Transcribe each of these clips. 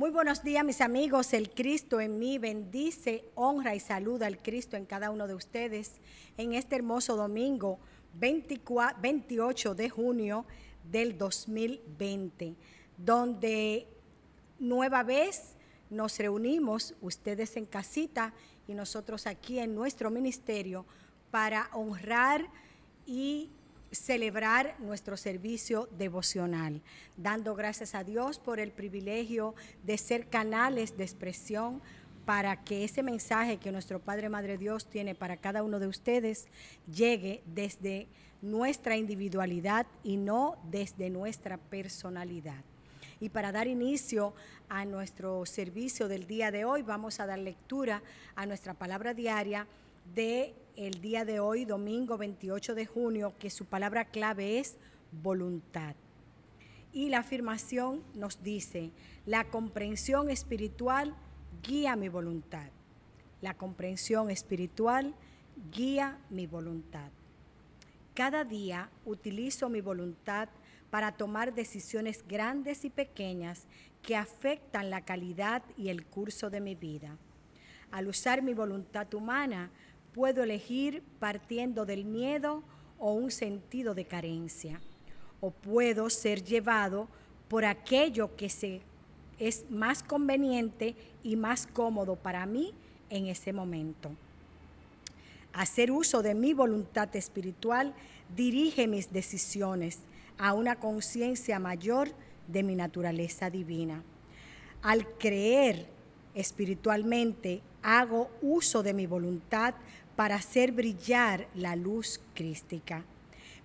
Muy buenos días, mis amigos. El Cristo en mí bendice, honra y saluda al Cristo en cada uno de ustedes en este hermoso domingo 28 de junio del 2020, donde nueva vez nos reunimos, ustedes en casita y nosotros aquí en nuestro ministerio, para honrar y celebrar nuestro servicio devocional, dando gracias a Dios por el privilegio de ser canales de expresión para que ese mensaje que nuestro Padre Madre Dios tiene para cada uno de ustedes llegue desde nuestra individualidad y no desde nuestra personalidad. Y para dar inicio a nuestro servicio del día de hoy, vamos a dar lectura a nuestra palabra diaria del día de hoy, domingo 28 de junio, que su palabra clave es voluntad. Y la afirmación nos dice: la comprensión espiritual guía mi voluntad. La comprensión espiritual guía mi voluntad. Cada día utilizo mi voluntad para tomar decisiones grandes y pequeñas que afectan la calidad y el curso de mi vida. Al usar mi voluntad humana, puedo elegir partiendo del miedo o un sentido de carencia, o puedo ser llevado por aquello que es más conveniente y más cómodo para mí en ese momento. Hacer uso de mi voluntad espiritual dirige mis decisiones a una conciencia mayor de mi naturaleza divina. Al creer espiritualmente, hago uso de mi voluntad para hacer brillar la luz crística.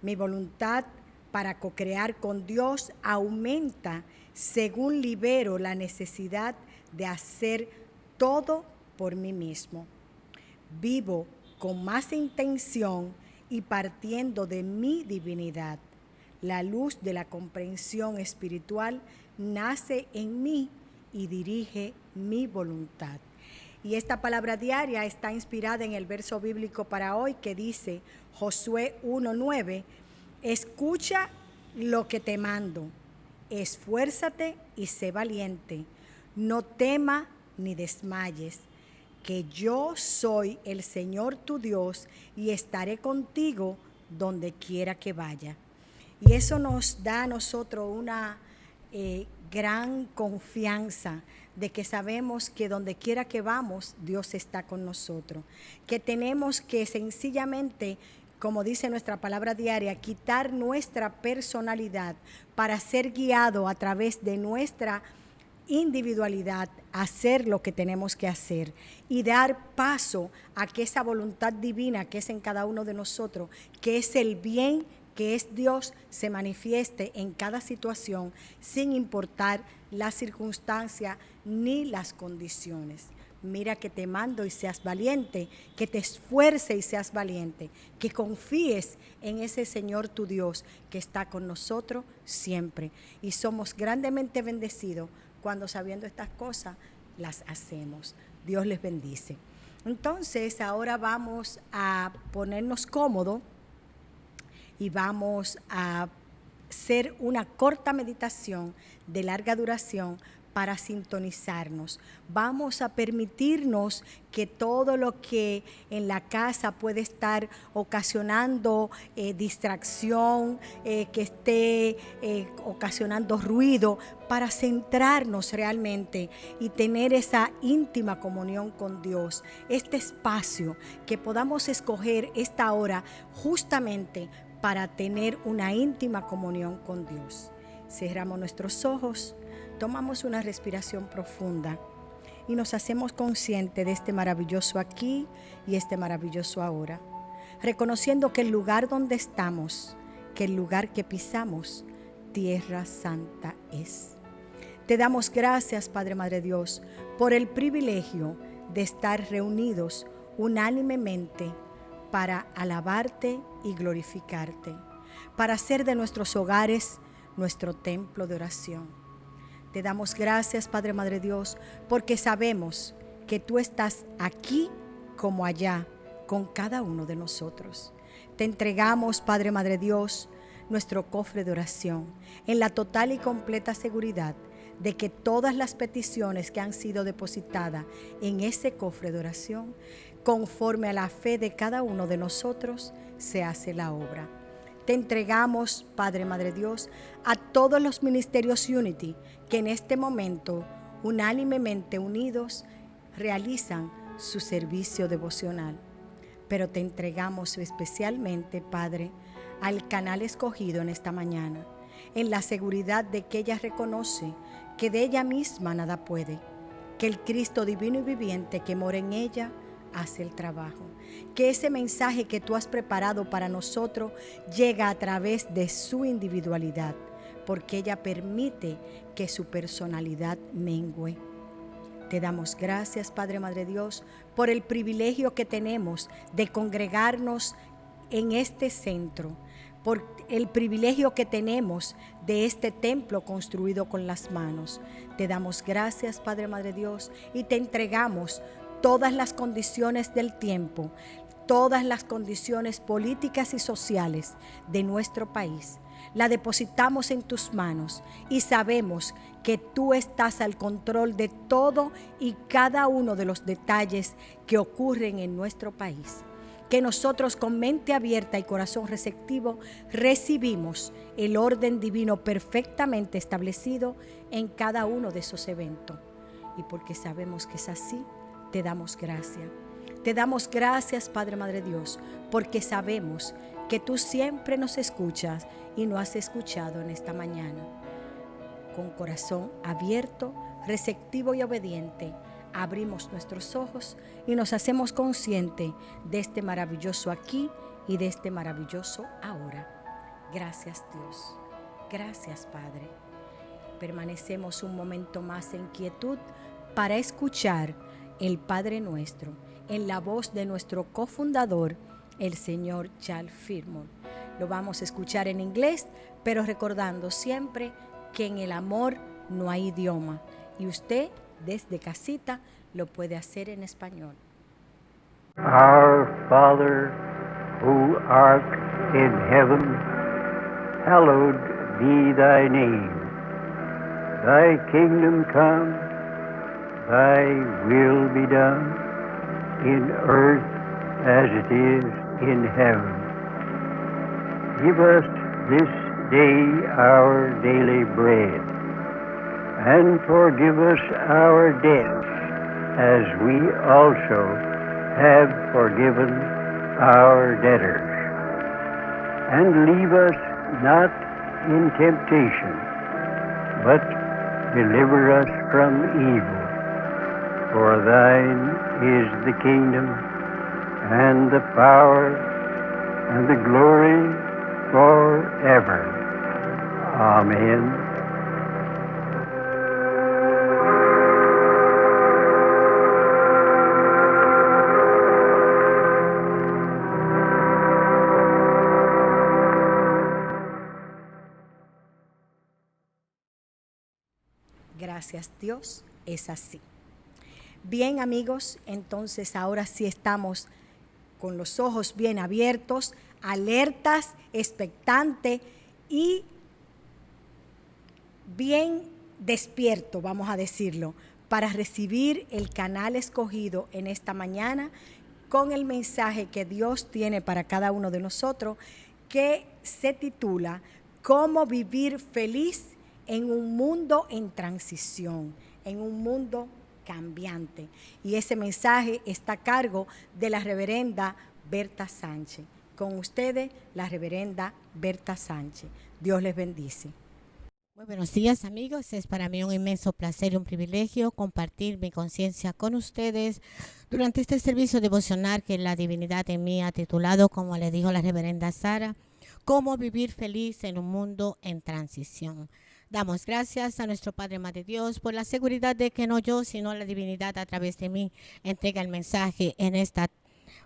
Mi voluntad para co-crear con Dios aumenta según libero la necesidad de hacer todo por mí mismo. Vivo con más intención y partiendo de mi divinidad. La luz de la comprensión espiritual nace en mí y dirige mi voluntad. Y esta palabra diaria está inspirada en el verso bíblico para hoy que dice, Josué 1:9, escucha lo que te mando, esfuérzate y sé valiente, no tema ni desmayes, que yo soy el Señor tu Dios y estaré contigo donde quiera que vaya. Y eso nos da a nosotros una gran confianza de que sabemos que donde quiera que vamos, Dios está con nosotros. Que tenemos que sencillamente, como dice nuestra palabra diaria, quitar nuestra personalidad para ser guiado a través de nuestra individualidad, hacer lo que tenemos que hacer y dar paso a que esa voluntad divina que es en cada uno de nosotros, que es el bien, que es Dios, se manifieste en cada situación sin importar la circunstancia ni las condiciones. Mira que te mando y seas valiente, que te esfuerces y seas valiente, que confíes en ese Señor tu Dios que está con nosotros siempre. Y somos grandemente bendecidos cuando sabiendo estas cosas las hacemos. Dios les bendice. Entonces ahora vamos a ponernos cómodos y vamos a hacer una corta meditación de larga duración para sintonizarnos. Vamos a permitirnos que todo lo que en la casa puede estar ocasionando distracción, que esté ocasionando ruido, para centrarnos realmente y tener esa íntima comunión con Dios. Este espacio que podamos escoger esta hora justamente para tener una íntima comunión con Dios. Cerramos nuestros ojos, tomamos una respiración profunda y nos hacemos conscientes de este maravilloso aquí y este maravilloso ahora, reconociendo que el lugar donde estamos, que el lugar que pisamos, tierra santa es. Te damos gracias, Padre Madre Dios, por el privilegio de estar reunidos unánimemente para alabarte y glorificarte, para hacer de nuestros hogares nuestro templo de oración. Te damos gracias, Padre Madre Dios, porque sabemos que tú estás aquí como allá con cada uno de nosotros. Te entregamos, Padre Madre Dios, nuestro cofre de oración en la total y completa seguridad de que todas las peticiones que han sido depositadas en ese cofre de oración, conforme a la fe de cada uno de nosotros, se hace la obra. Te entregamos, Padre, Madre Dios, a todos los ministerios Unity que en este momento, unánimemente unidos, realizan su servicio devocional. Pero te entregamos especialmente, Padre, al canal escogido en esta mañana, en la seguridad de que ella reconoce que de ella misma nada puede, que el Cristo divino y viviente que mora en ella hace el trabajo, que ese mensaje que tú has preparado para nosotros llega a través de su individualidad, porque ella permite que su personalidad mengüe. Te damos gracias, Padre, Madre Dios, por el privilegio que tenemos de congregarnos en este centro, por el privilegio que tenemos de este templo construido con las manos. Te damos gracias, Padre, Madre Dios, y te entregamos todas las condiciones del tiempo, todas las condiciones políticas y sociales de nuestro país. La depositamos en tus manos y sabemos que tú estás al control de todo y cada uno de los detalles que ocurren en nuestro país. Que nosotros con mente abierta y corazón receptivo recibimos el orden divino perfectamente establecido en cada uno de esos eventos. Y porque sabemos que es así, te damos gracias. Te damos gracias, Padre, Madre Dios, porque sabemos que tú siempre nos escuchas y nos has escuchado en esta mañana. Con corazón abierto, receptivo y obediente, abrimos nuestros ojos y nos hacemos conscientes de este maravilloso aquí y de este maravilloso ahora. Gracias, Dios. Gracias, Padre. Permanecemos un momento más en quietud para escuchar el Padre Nuestro en la voz de nuestro cofundador, el señor Charles Fillmore. Lo vamos a escuchar en inglés, pero recordando siempre que en el amor no hay idioma y usted desde casita lo puede hacer en español. Our Father, who art in heaven, hallowed be thy name. Thy kingdom come, thy will be done, in earth as it is in heaven. Give us this day our daily bread, and forgive us our debts, as we also have forgiven our debtors. And leave us not in temptation, but deliver us from evil. For thine is the kingdom, and the power, and the glory forever. Amen. Gracias, Dios, es así. Bien, amigos, entonces ahora sí estamos con los ojos bien abiertos, alertas, expectantes y bien despierto, vamos a decirlo, para recibir el canal escogido en esta mañana con el mensaje que Dios tiene para cada uno de nosotros, que se titula ¿Cómo vivir feliz en un mundo en transición, en un mundo cambiante? Y ese mensaje está a cargo de la reverenda Berta Sánchez. Con ustedes, la reverenda Berta Sánchez. Dios les bendice. Muy buenos días, amigos. Es para mí un inmenso placer y un privilegio compartir mi conciencia con ustedes durante este servicio devocional que la divinidad en mí ha titulado, como le dijo la reverenda Sara, ¿Cómo vivir feliz en un mundo en transición? Damos gracias a nuestro Padre Madre Dios por la seguridad de que no yo, sino la divinidad a través de mí entrega el mensaje en esta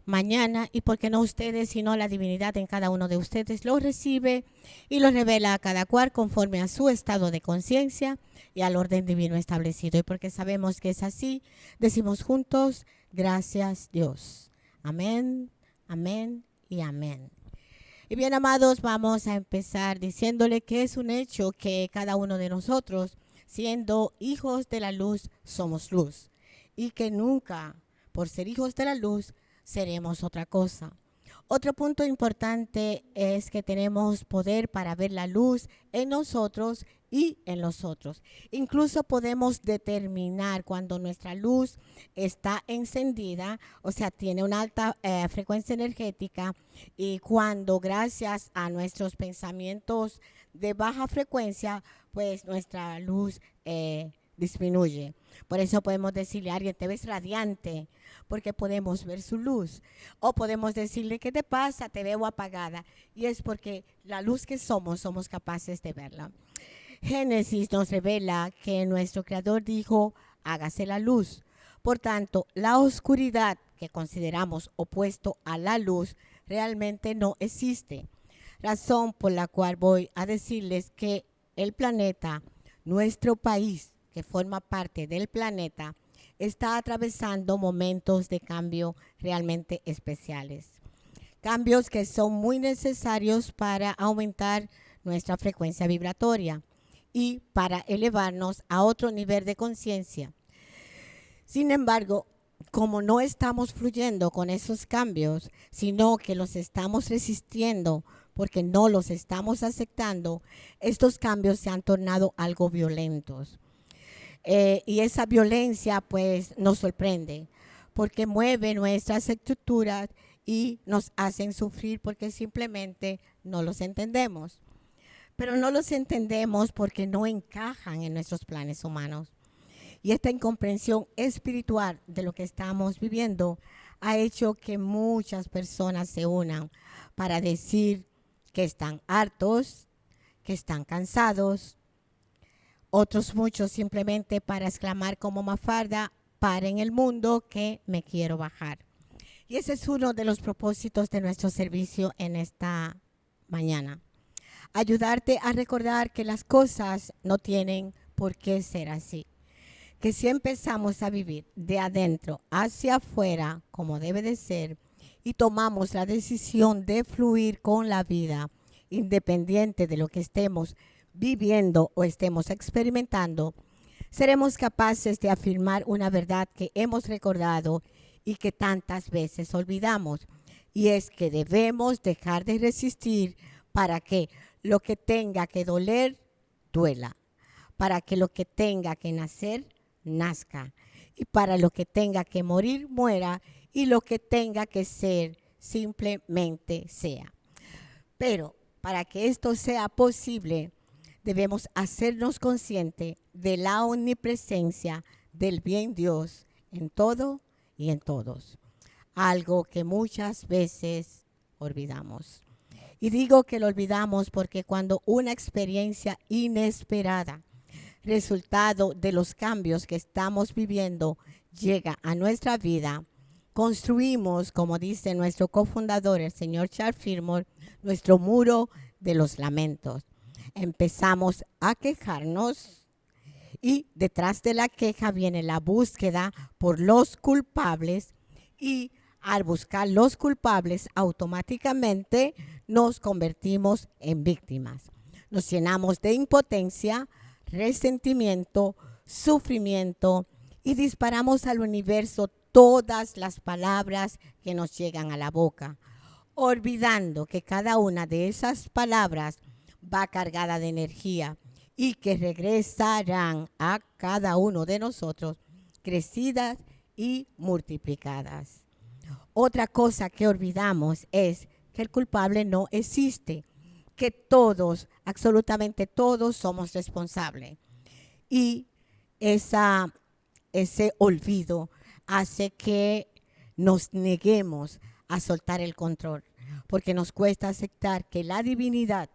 mañana, y porque no ustedes, sino la divinidad en cada uno de ustedes lo recibe y lo revela a cada cual conforme a su estado de conciencia y al orden divino establecido. Y porque sabemos que es así, decimos juntos, gracias Dios. Amén, amén y amén. Y bien, amados, vamos a empezar diciéndole que es un hecho que cada uno de nosotros siendo hijos de la luz, somos luz. Y que nunca, por ser hijos de la luz, seremos otra cosa. Otro punto importante es que tenemos poder para ver la luz en nosotros y en los otros. Incluso podemos determinar cuando nuestra luz está encendida, o sea, tiene una alta frecuencia energética, y cuando gracias a nuestros pensamientos de baja frecuencia, pues nuestra luz disminuye. Por eso podemos decirle a alguien, te ves radiante, porque podemos ver su luz. O podemos decirle, ¿qué te pasa? Te veo apagada. Y es porque la luz que somos capaces de verla. Génesis nos revela que nuestro Creador dijo, hágase la luz. Por tanto, la oscuridad que consideramos opuesto a la luz realmente no existe. Razón por la cual voy a decirles que el planeta, nuestro país, que forma parte del planeta, está atravesando momentos de cambio realmente especiales. Cambios que son muy necesarios para aumentar nuestra frecuencia vibratoria y para elevarnos a otro nivel de conciencia. Sin embargo, como no estamos fluyendo con esos cambios, sino que los estamos resistiendo porque no los estamos aceptando, estos cambios se han tornado algo violentos. Y esa violencia pues nos sorprende porque mueve nuestras estructuras y nos hacen sufrir porque simplemente no los entendemos. Pero no los entendemos porque no encajan en nuestros planes humanos. Y esta incomprensión espiritual de lo que estamos viviendo ha hecho que muchas personas se unan para decir que están hartos, que están cansados. Otros muchos simplemente para exclamar como Mafalda, paren el mundo que me quiero bajar. Y ese es uno de los propósitos de nuestro servicio en esta mañana. Ayudarte a recordar que las cosas no tienen por qué ser así. Que si empezamos a vivir de adentro hacia afuera como debe de ser y tomamos la decisión de fluir con la vida, independiente de lo que estemos viviendo o estemos experimentando, seremos capaces de afirmar una verdad que hemos recordado y que tantas veces olvidamos. Y es que debemos dejar de resistir para que lo que tenga que doler, duela. Para que lo que tenga que nacer, nazca. Y para lo que tenga que morir, muera. Y lo que tenga que ser, simplemente sea. Pero para que esto sea posible, debemos hacernos conscientes de la omnipresencia del bien Dios en todo y en todos. Algo que muchas veces olvidamos. Y digo que lo olvidamos porque cuando una experiencia inesperada, resultado de los cambios que estamos viviendo, llega a nuestra vida, construimos, como dice nuestro cofundador, el señor Charles Fillmore, nuestro muro de los lamentos. Empezamos a quejarnos y detrás de la queja viene la búsqueda por los culpables y al buscar los culpables automáticamente nos convertimos en víctimas. Nos llenamos de impotencia, resentimiento, sufrimiento y disparamos al universo todas las palabras que nos llegan a la boca, olvidando que cada una de esas palabras va cargada de energía y que regresarán a cada uno de nosotros crecidas y multiplicadas. Otra cosa que olvidamos es que el culpable no existe, que todos, absolutamente todos, somos responsables. Y ese olvido hace que nos neguemos a soltar el control, porque nos cuesta aceptar que la divinidad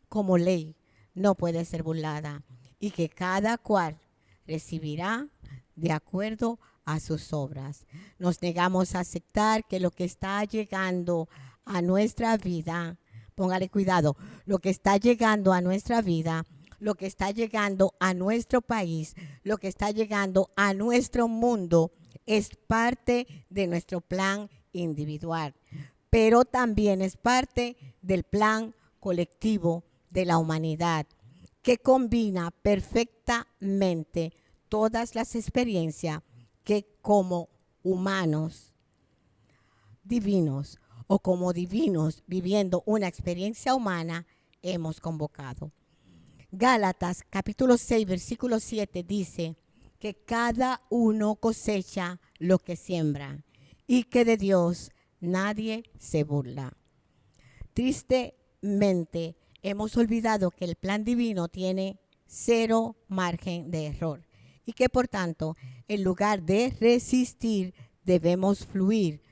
como ley no puede ser burlada y que cada cual recibirá de acuerdo a sus obras. Nos negamos a aceptar que lo que está llegando a nuestra vida, póngale cuidado, lo que está llegando a nuestra vida, lo que está llegando a nuestro país, lo que está llegando a nuestro mundo, es parte de nuestro plan individual, pero también es parte del plan colectivo de la humanidad. que combina perfectamente todas las experiencias que como humanos divinos o como divinos viviendo una experiencia humana hemos convocado. Gálatas capítulo 6 versículo 7 dice que cada uno cosecha lo que siembra y que de Dios nadie se burla. Tristemente hemos olvidado que el plan divino tiene 0 margen de error y que por tanto en lugar de resistir debemos fluir,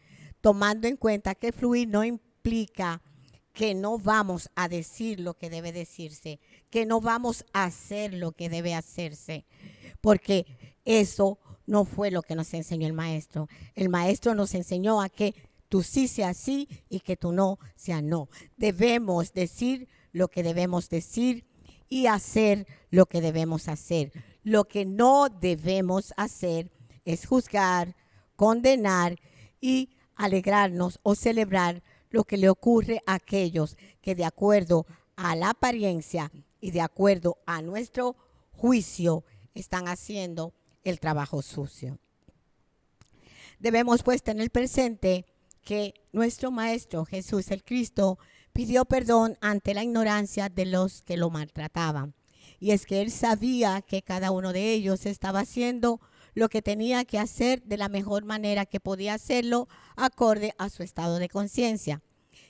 tomando en cuenta que fluir no implica que no vamos a decir lo que debe decirse, que no vamos a hacer lo que debe hacerse, porque eso no fue lo que nos enseñó el maestro. El maestro nos enseñó a que tú sí sea sí y que tú no sea no. Debemos decir lo que debemos decir y hacer lo que debemos hacer. Lo que no debemos hacer es juzgar, condenar y alegrarnos o celebrar lo que le ocurre a aquellos que de acuerdo a la apariencia y de acuerdo a nuestro juicio están haciendo el trabajo sucio. Debemos pues tener presente que nuestro Maestro Jesús el Cristo pidió perdón ante la ignorancia de los que lo maltrataban. Y es que Él sabía que cada uno de ellos estaba haciendo lo que tenía que hacer de la mejor manera que podía hacerlo acorde a su estado de conciencia.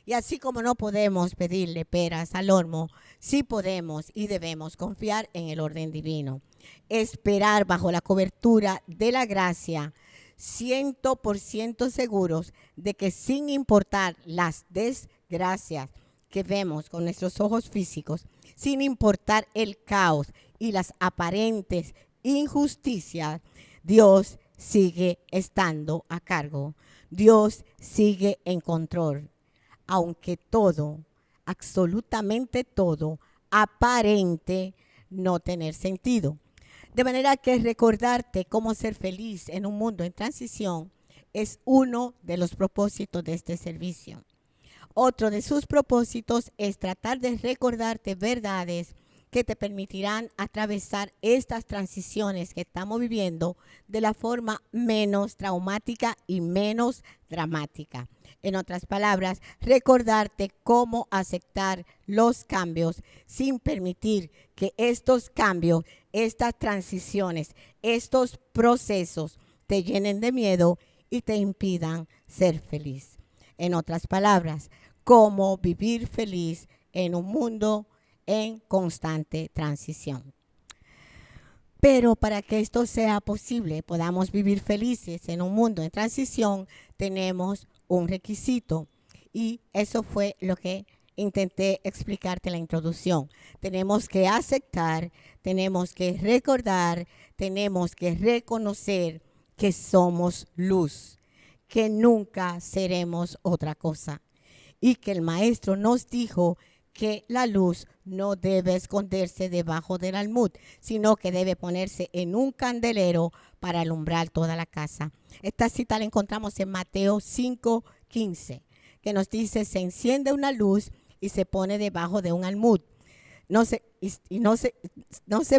Y así como no podemos pedirle peras al olmo, sí podemos y debemos confiar en el orden divino. Esperar bajo la cobertura de la gracia, 100% seguros de que sin importar las desgracias que vemos con nuestros ojos físicos, sin importar el caos y las aparentes injusticias, Dios sigue estando a cargo. Dios sigue en control. Aunque todo, absolutamente todo, aparente no tener sentido. De manera que recordarte cómo ser feliz en un mundo en transición es uno de los propósitos de este servicio. Otro de sus propósitos es tratar de recordarte verdades que te permitirán atravesar estas transiciones que estamos viviendo de la forma menos traumática y menos dramática. En otras palabras, recordarte cómo aceptar los cambios sin permitir que estos cambios, estas transiciones, estos procesos te llenen de miedo y te impidan ser feliz. En otras palabras, cómo vivir feliz en un mundo en constante transición. Pero para que esto sea posible, podamos vivir felices en un mundo en transición, tenemos un requisito y eso fue lo que intenté explicarte en la introducción. Tenemos que aceptar, tenemos que recordar, tenemos que reconocer que somos luz, que nunca seremos otra cosa y que el Maestro nos dijo que la luz no debe esconderse debajo del almud, sino que debe ponerse en un candelero para alumbrar toda la casa. Esta cita la encontramos en Mateo 5:15, que nos dice, se enciende una luz y se pone debajo de un almud. No se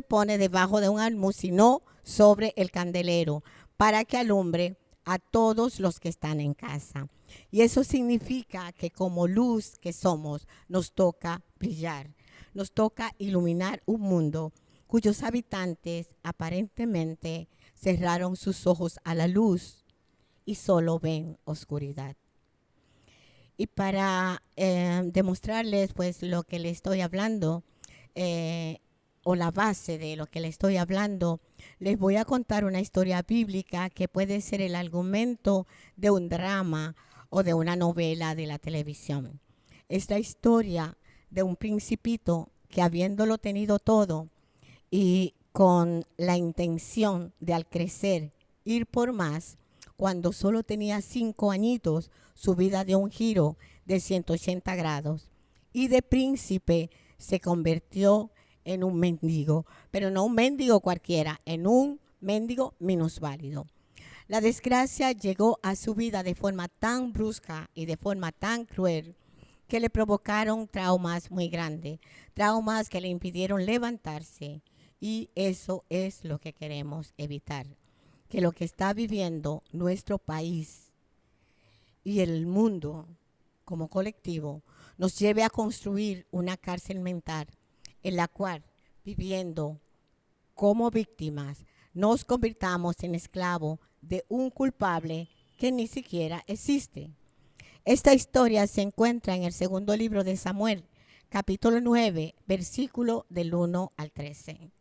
pone debajo de un almud, sino sobre el candelero, para que alumbre a todos los que están en casa. Y eso significa que como luz que somos, nos toca brillar, nos toca iluminar un mundo cuyos habitantes aparentemente cerraron sus ojos a la luz y solo ven oscuridad. Y para demostrarles pues lo que le estoy hablando, o la base de lo que le estoy hablando, les voy a contar una historia bíblica que puede ser el argumento de un drama o de una novela de la televisión. Es la historia de un principito que habiéndolo tenido todo y con la intención de al crecer ir por más, cuando solo tenía 5 añitos, su vida dio un giro de 180 grados y de príncipe se convirtió en un mendigo, pero no un mendigo cualquiera, en un mendigo minusválido. La desgracia llegó a su vida de forma tan brusca y de forma tan cruel que le provocaron traumas muy grandes, traumas que le impidieron levantarse. Y eso es lo que queremos evitar, que lo que está viviendo nuestro país y el mundo como colectivo nos lleve a construir una cárcel mental en la cual, viviendo como víctimas, nos convirtamos en esclavos de un culpable que ni siquiera existe. Esta historia se encuentra en el segundo libro de Samuel, capítulo 9, versículo del 1 al 13.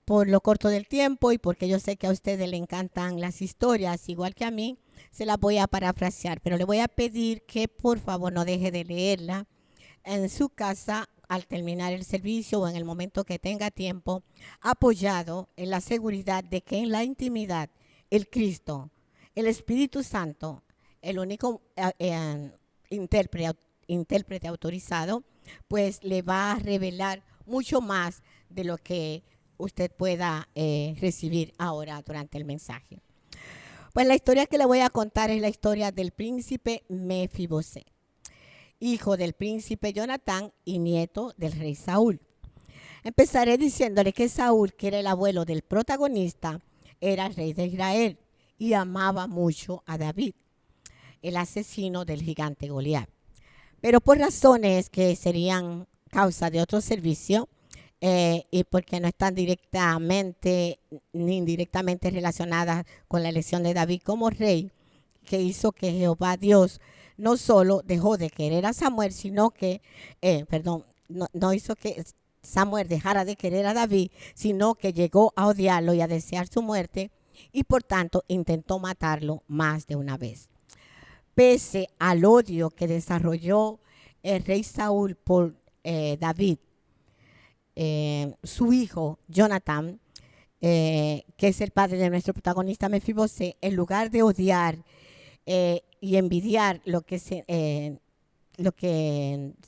Por lo corto del tiempo y porque yo sé que a ustedes le encantan las historias, igual que a mí, se las voy a parafrasear, pero le voy a pedir que por favor no deje de leerla en su casa al terminar el servicio o en el momento que tenga tiempo, apoyado en la seguridad de que en la intimidad el Cristo, el Espíritu Santo, el único intérprete autorizado, pues le va a revelar mucho más de lo que usted pueda recibir ahora durante el mensaje. Pues la historia que le voy a contar es la historia del príncipe Mefibosé, hijo del príncipe Jonatán y nieto del rey Saúl. Empezaré diciéndole que Saúl, que era el abuelo del protagonista, era rey de Israel y amaba mucho a David, el asesino del gigante Goliat. Pero por razones que serían causa de otro servicio, y porque no están directamente ni indirectamente relacionadas con la elección de David como rey, que hizo que Jehová Dios no solo dejó de querer a Samuel, sino que, no hizo que Samuel dejara de querer a David, sino que llegó a odiarlo y a desear su muerte, y por tanto intentó matarlo más de una vez. Pese al odio que desarrolló el rey Saúl por David, su hijo Jonatán, que es el padre de nuestro protagonista Mefibosé, en lugar de odiar y envidiar lo que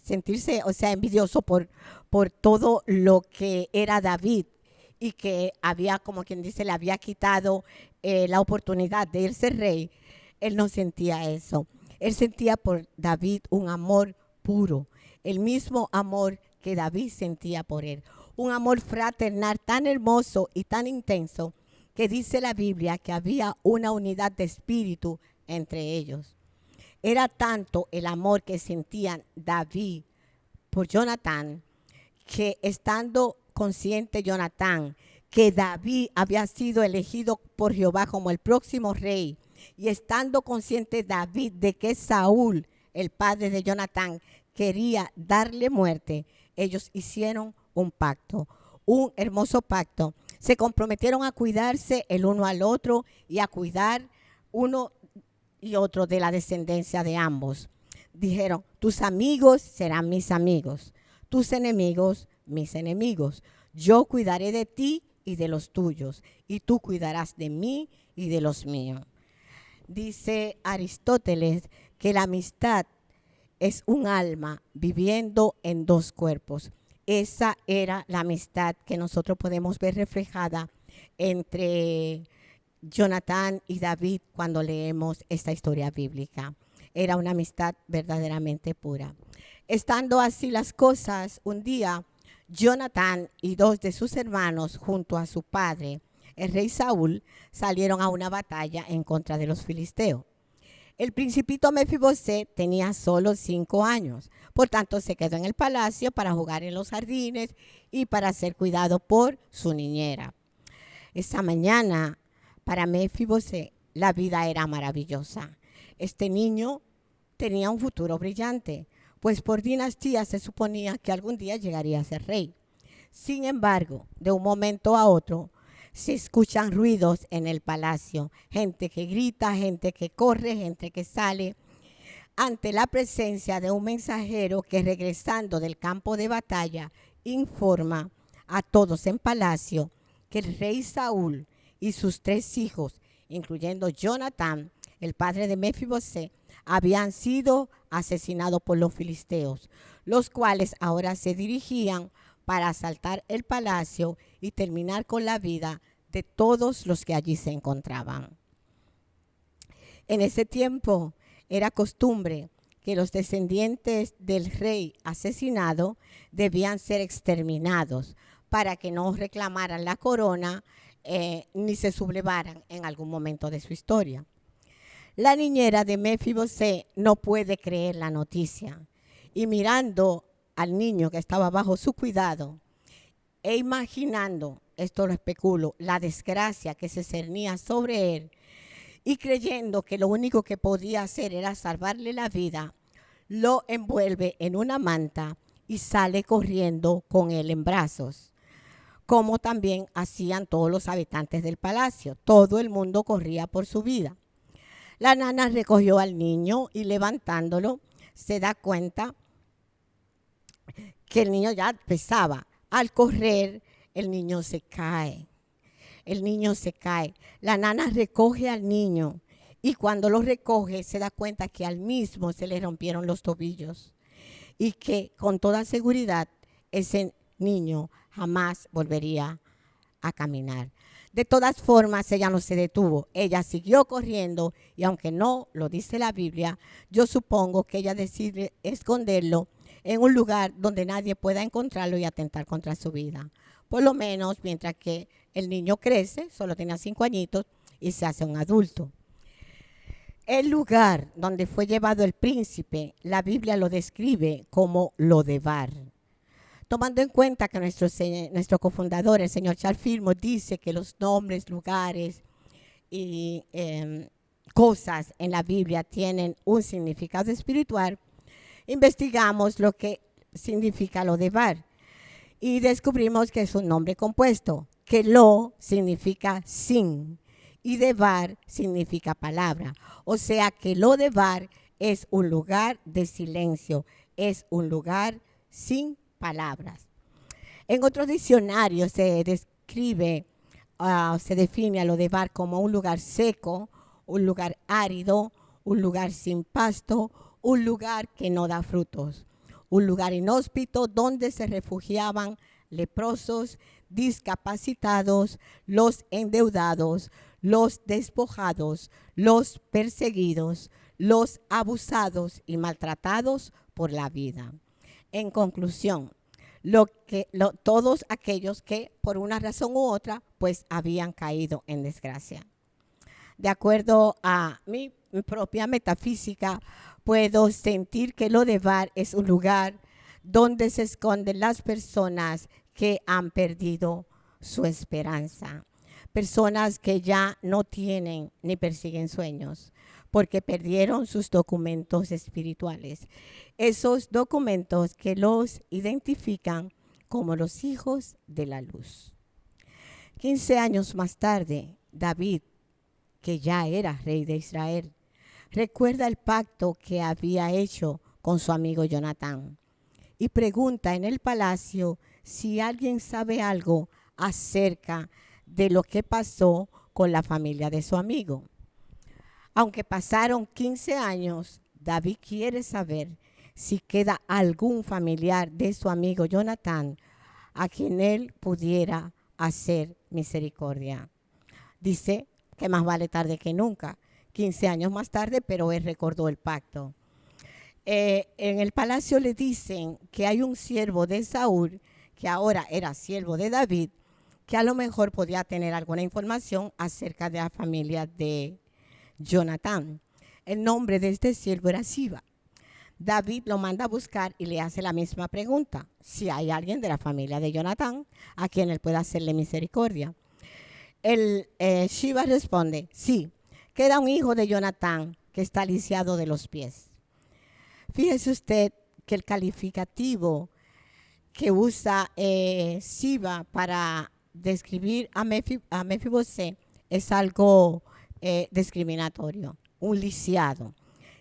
sentirse, o sea, envidioso por todo lo que era David y que había, como quien dice, le había quitado la oportunidad de irse rey, él no sentía eso. Él sentía por David un amor puro, el mismo amor que David sentía por él. Un amor fraternal tan hermoso y tan intenso que dice la Biblia que había una unidad de espíritu entre ellos. Era tanto el amor que sentían David por Jonatán, que estando consciente Jonatán que David había sido elegido por Jehová como el próximo rey, y estando consciente David de que Saúl, el padre de Jonatán, quería darle muerte, ellos hicieron un pacto, un hermoso pacto. Se comprometieron a cuidarse el uno al otro y a cuidar uno y otro de la descendencia de ambos. Dijeron, tus amigos serán mis amigos, tus enemigos mis enemigos. Yo cuidaré de ti y de los tuyos, y tú cuidarás de mí y de los míos. Dice Aristóteles que la amistad es un alma viviendo en dos cuerpos. Esa era la amistad que nosotros podemos ver reflejada entre Jonatán y David cuando leemos esta historia bíblica. Era una amistad verdaderamente pura. Estando así las cosas, un día Jonatán y dos de sus hermanos junto a su padre, el rey Saúl, salieron a una batalla en contra de los filisteos. El principito Mefibosé tenía solo 5 años, por tanto se quedó en el palacio para jugar en los jardines y para ser cuidado por su niñera. Esa mañana, para Mefibosé, la vida era maravillosa. Este niño tenía un futuro brillante, pues por dinastía se suponía que algún día llegaría a ser rey. Sin embargo, de un momento a otro, se escuchan ruidos en el palacio, gente que grita, gente que corre, gente que sale, ante la presencia de un mensajero que regresando del campo de batalla informa a todos en palacio que el rey Saúl y sus 3 hijos, incluyendo Jonatán, el padre de Mefibosé, habían sido asesinados por los filisteos, los cuales ahora se dirigían para asaltar el palacio y terminar con la vida de todos los que allí se encontraban. En ese tiempo era costumbre que los descendientes del rey asesinado debían ser exterminados para que no reclamaran la corona ni se sublevaran en algún momento de su historia. La niñera de Mefibosé no puede creer la noticia y mirando al niño que estaba bajo su cuidado e imaginando, esto lo especulo, la desgracia que se cernía sobre él y creyendo que lo único que podía hacer era salvarle la vida, lo envuelve en una manta y sale corriendo con él en brazos, como también hacían todos los habitantes del palacio. Todo el mundo corría por su vida. La nana recogió al niño y levantándolo se da cuenta que el niño ya pesaba. Al correr, el niño se cae. El niño se cae. La nana recoge al niño y cuando lo recoge se da cuenta que al mismo se le rompieron los tobillos y que con toda seguridad ese niño jamás volvería a caminar. De todas formas, ella no se detuvo. Ella siguió corriendo y aunque no lo dice la Biblia, yo supongo que ella decide esconderlo en un lugar donde nadie pueda encontrarlo y atentar contra su vida. Por lo menos mientras que el niño crece, solo tenía 5 añitos y se hace un adulto. El lugar donde fue llevado el príncipe, la Biblia lo describe como Lodebar. Tomando en cuenta que nuestro cofundador, el señor Charles Fillmore, dice que los nombres, lugares y cosas en la Biblia tienen un significado espiritual, investigamos lo que significa Lodebar y descubrimos que es un nombre compuesto, que lo significa sin y debar significa palabra. O sea que Lodebar es un lugar de silencio, es un lugar sin palabras. En otros diccionarios se describe, se define a Lodebar como un lugar seco, un lugar árido, un lugar sin pasto, un lugar que no da frutos, un lugar inhóspito donde se refugiaban leprosos, discapacitados, los endeudados, los despojados, los perseguidos, los abusados y maltratados por la vida. En conclusión, todos aquellos que por una razón u otra pues habían caído en desgracia. De acuerdo a mi propia metafísica, puedo sentir que Lodebar es un lugar donde se esconden las personas que han perdido su esperanza. Personas que ya no tienen ni persiguen sueños porque perdieron sus documentos espirituales. Esos documentos que los identifican como los hijos de la luz. 15 años más tarde, David, que ya era rey de Israel, recuerda el pacto que había hecho con su amigo Jonatán y pregunta en el palacio si alguien sabe algo acerca de lo que pasó con la familia de su amigo. Aunque pasaron 15 años, David quiere saber si queda algún familiar de su amigo Jonatán a quien él pudiera hacer misericordia. Dice que más vale tarde que nunca, 15 años más tarde, pero él recordó el pacto. En el palacio le dicen que hay un siervo de Saúl, que ahora era siervo de David, que a lo mejor podía tener alguna información acerca de la familia de Jonatán. El nombre de este siervo era Siba. David lo manda a buscar y le hace la misma pregunta, si hay alguien de la familia de Jonatán a quien él pueda hacerle misericordia. Siba responde, sí, queda un hijo de Jonatán que está lisiado de los pies. Fíjese usted que el calificativo que usa Siba para describir a Mefibosé es algo discriminatorio, un lisiado.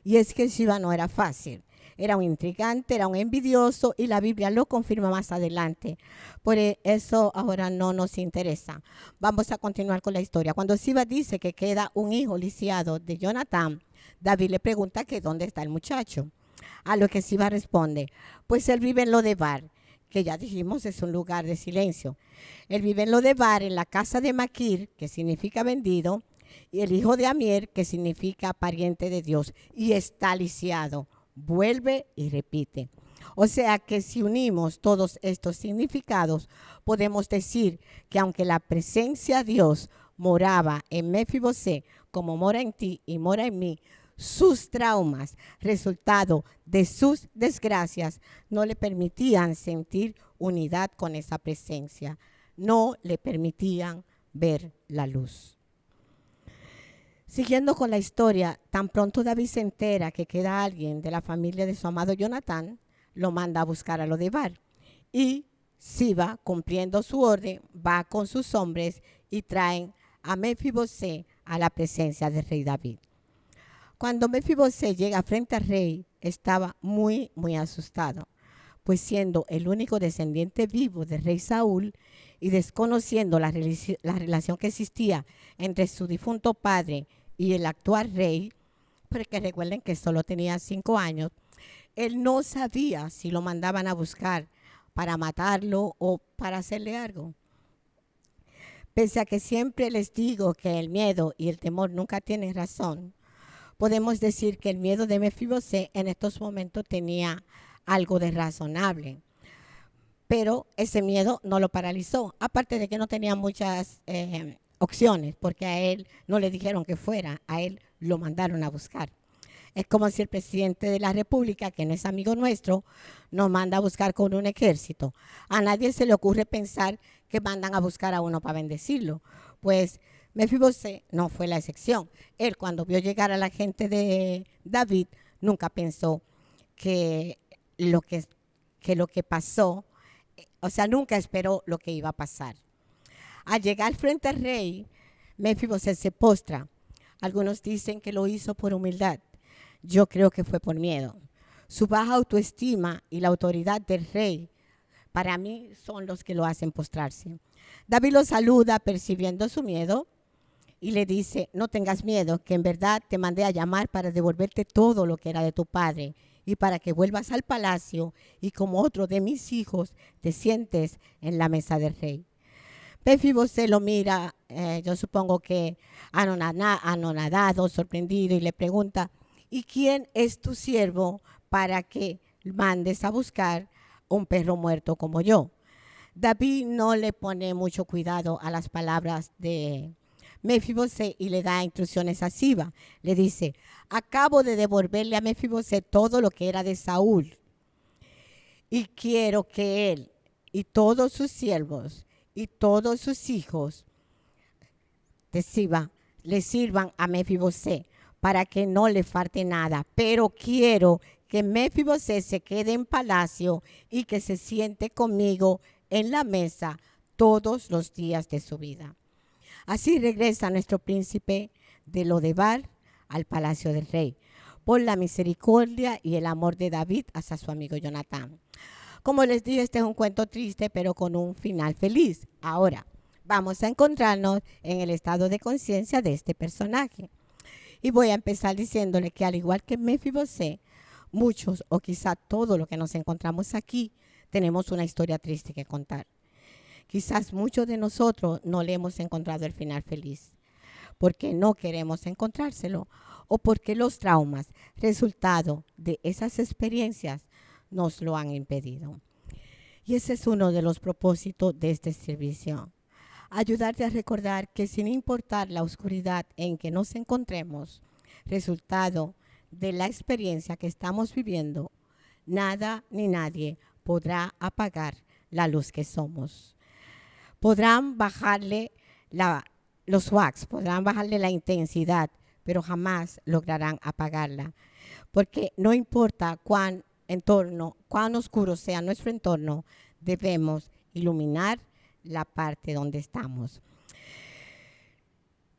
Y es que Siba no era fácil, era un intrigante, era un envidioso y la Biblia lo confirma más adelante. Por eso ahora no nos interesa. Vamos a continuar con la historia. Cuando Siba dice que queda un hijo lisiado de Jonatán, David le pregunta que dónde está el muchacho. A lo que Siba responde, pues él vive en Lodebar, que ya dijimos es un lugar de silencio. Él vive en Lodebar, en la casa de Maquir, que significa vendido, y el hijo de Amier, que significa pariente de Dios, y está lisiado. vuelve y repite. O sea que si unimos todos estos significados, podemos decir que aunque la presencia de Dios moraba en Mefibosé, como mora en ti y mora en mí, sus traumas, resultado de sus desgracias, no le permitían sentir unidad con esa presencia, no le permitían ver la luz. Siguiendo con la historia, tan pronto David se entera que queda alguien de la familia de su amado Jonatán, lo manda a buscar a Lodebar. Y Siba, cumpliendo su orden, va con sus hombres y traen a Mefibosé a la presencia del rey David. Cuando Mefibosé llega frente al rey, estaba muy asustado, pues siendo el único descendiente vivo del rey Saúl y desconociendo la relación que existía entre su difunto padre y el actual rey, porque recuerden que solo tenía 5 años, él no sabía si lo mandaban a buscar para matarlo o para hacerle algo. Pese a que siempre les digo que el miedo y el temor nunca tienen razón, podemos decir que el miedo de Mefibosé en estos momentos tenía algo de razonable. Pero ese miedo no lo paralizó, aparte de que no tenía muchas opciones, porque a él no le dijeron que fuera, a él lo mandaron a buscar. Es como si el presidente de la República, que no es amigo nuestro, nos manda a buscar con un ejército. A nadie se le ocurre pensar que mandan a buscar a uno para bendecirlo. Pues Mefibosé no fue la excepción. Él, cuando vio llegar a la gente de David, nunca pensó que lo que pasó, o sea, nunca esperó lo que iba a pasar. Al llegar frente al rey, Mefibosé se postra. Algunos dicen que lo hizo por humildad. Yo creo que fue por miedo. Su baja autoestima y la autoridad del rey, para mí, son los que lo hacen postrarse. David lo saluda percibiendo su miedo y le dice, no tengas miedo, que en verdad te mandé a llamar para devolverte todo lo que era de tu padre y para que vuelvas al palacio y como otro de mis hijos te sientes en la mesa del rey. Mefibosé lo mira, yo supongo que anonadado, sorprendido, y le pregunta, ¿y quién es tu siervo para que mandes a buscar un perro muerto como yo? David no le pone mucho cuidado a las palabras de Mefibosé y le da instrucciones a Siba. Le dice, acabo de devolverle a Mefibosé todo lo que era de Saúl y quiero que él y todos sus siervos y todos sus hijos de Siba le sirvan a Mefibosé para que no le falte nada, pero quiero que Mefibosé se quede en palacio y que se siente conmigo en la mesa todos los días de su vida. Así regresa nuestro príncipe de Lodebar al palacio del rey, por la misericordia y el amor de David hacia su amigo Jonatán. Como les dije, este es un cuento triste, pero con un final feliz. Ahora, vamos a encontrarnos en el estado de conciencia de este personaje. Y voy a empezar diciéndole que al igual que Mefibosé, muchos o quizá todos los que nos encontramos aquí tenemos una historia triste que contar. Quizás muchos de nosotros no le hemos encontrado el final feliz porque no queremos encontrárselo o porque los traumas, resultado de esas experiencias, nos lo han impedido. Y ese es uno de los propósitos de este servicio. Ayudarte a recordar que sin importar la oscuridad en que nos encontremos, resultado de la experiencia que estamos viviendo, nada ni nadie podrá apagar la luz que somos. Podrán bajarle los watts, podrán bajarle la intensidad, pero jamás lograrán apagarla. Porque no importa cuán oscuro sea nuestro entorno, debemos iluminar la parte donde estamos.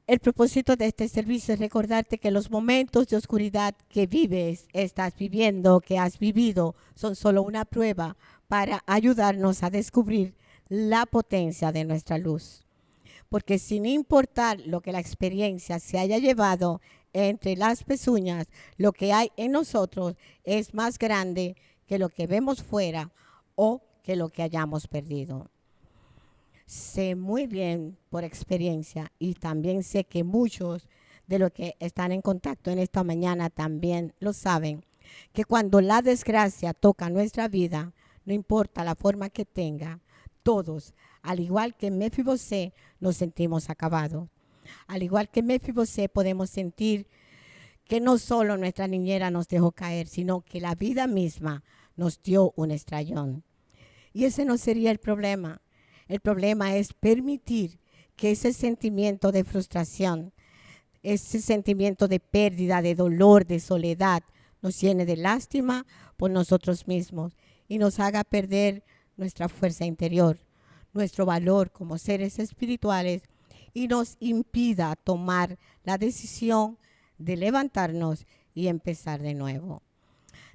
El propósito de este servicio es recordarte que los momentos de oscuridad que estás viviendo, que has vivido, son solo una prueba para ayudarnos a descubrir la potencia de nuestra luz. Porque sin importar lo que la experiencia se haya llevado entre las pezuñas, lo que hay en nosotros es más grande que lo que vemos fuera o que lo que hayamos perdido. Sé muy bien por experiencia y también sé que muchos de los que están en contacto en esta mañana también lo saben, que cuando la desgracia toca nuestra vida, no importa la forma que tenga, todos, al igual que Mefibosé, nos sentimos acabados. Al igual que Mefibosé, podemos sentir que no solo nuestra niñera nos dejó caer, sino que la vida misma nos dio un estrellón. Y ese no sería el problema. El problema es permitir que ese sentimiento de frustración, ese sentimiento de pérdida, de dolor, de soledad, nos llene de lástima por nosotros mismos y nos haga perder nuestra fuerza interior, nuestro valor como seres espirituales y nos impida tomar la decisión de levantarnos y empezar de nuevo.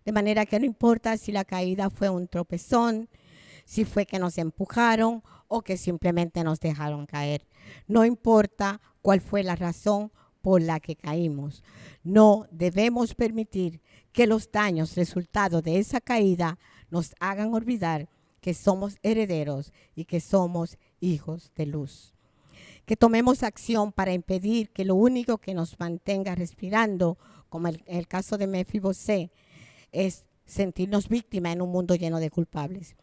De manera que no importa si la caída fue un tropezón, si fue que nos empujaron o que simplemente nos dejaron caer. No importa cuál fue la razón por la que caímos. No debemos permitir que los daños resultados de esa caída nos hagan olvidar que somos herederos y que somos hijos de luz. Que tomemos acción para impedir que lo único que nos mantenga respirando, como en el caso de Mefibosé, es sentirnos víctimas en un mundo lleno de culpables.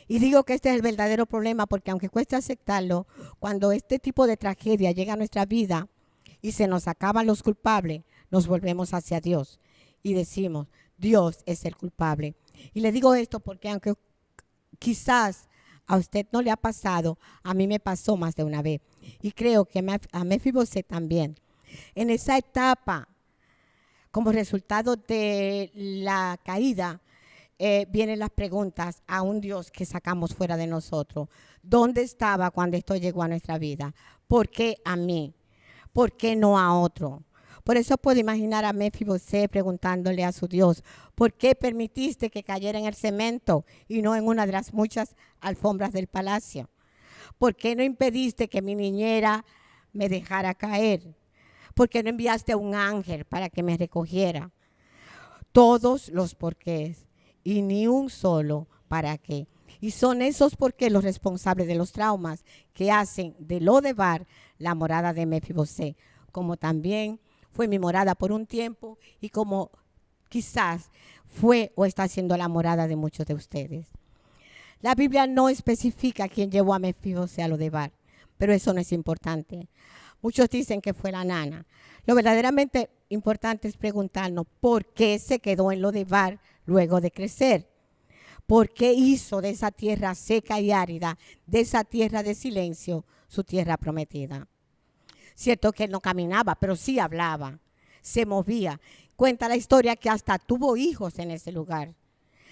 Y digo que este es el verdadero problema porque aunque cueste aceptarlo, cuando este tipo de tragedia llega a nuestra vida y se nos acaban los culpables, nos volvemos hacia Dios y decimos, Dios es el culpable. Y le digo esto porque aunque quizás a usted no le ha pasado, a mí me pasó más de una vez. Y creo que a Mefibosé también. En esa etapa, como resultado de la caída, vienen las preguntas a un Dios que sacamos fuera de nosotros. ¿Dónde estaba cuando esto llegó a nuestra vida? ¿Por qué a mí? ¿Por qué no a otro? Por eso puedo imaginar a Mefibosé preguntándole a su Dios, ¿por qué permitiste que cayera en el cemento y no en una de las muchas alfombras del palacio? ¿Por qué no impediste que mi niñera me dejara caer? ¿Por qué no enviaste a un ángel para que me recogiera? Todos los porqués y ni un solo para qué. Y son esos porqués los responsables de los traumas que hacen de Lodebar la morada de Mefibosé, como también fue mi morada por un tiempo y como quizás fue o está siendo la morada de muchos de ustedes. La Biblia no especifica quién llevó a Mefibosé a Lodebar, pero eso no es importante. Muchos dicen que fue la nana. Lo verdaderamente importante es preguntarnos por qué se quedó en Lodebar luego de crecer. ¿Por qué hizo de esa tierra seca y árida, de esa tierra de silencio, su tierra prometida? Cierto que él no caminaba, pero sí hablaba, se movía. Cuenta la historia que hasta tuvo hijos en ese lugar.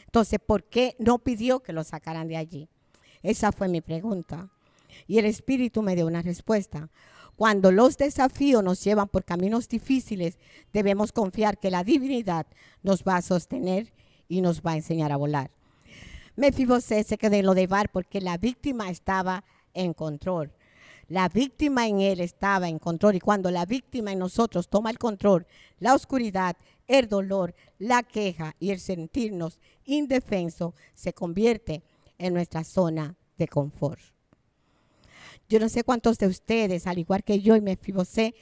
Entonces, ¿por qué no pidió que lo sacaran de allí? Esa fue mi pregunta. Y el Espíritu me dio una respuesta. Cuando los desafíos nos llevan por caminos difíciles, debemos confiar que la divinidad nos va a sostener y nos va a enseñar a volar. Mefibosé se quedó en Lodebar porque la víctima estaba en control. La víctima en él estaba en control y cuando la víctima en nosotros toma el control, la oscuridad, el dolor, la queja y el sentirnos indefensos se convierte en nuestra zona de confort. Yo no sé cuántos de ustedes, al igual que yo y Mefibosé,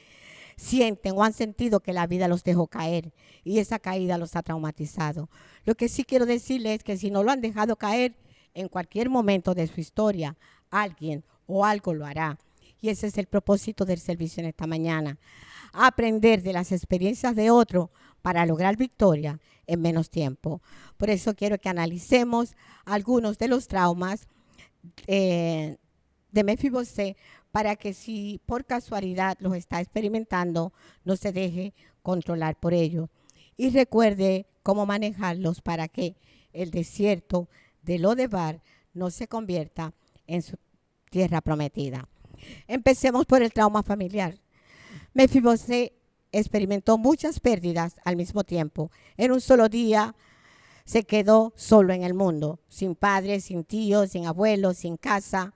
sienten o han sentido que la vida los dejó caer y esa caída los ha traumatizado. Lo que sí quiero decirles es que si no lo han dejado caer, en cualquier momento de su historia, alguien o algo lo hará. Y ese es el propósito del servicio en esta mañana. Aprender de las experiencias de otro para lograr victoria en menos tiempo. Por eso quiero que analicemos algunos de los traumas de Mefibosé para que si por casualidad los está experimentando, no se deje controlar por ello. Y recuerde cómo manejarlos para que el desierto de Lodebar no se convierta en su tierra prometida. Empecemos por el trauma familiar. Mefibosé experimentó muchas pérdidas al mismo tiempo. En un solo día se quedó solo en el mundo, sin padres, sin tíos, sin abuelos, sin casa.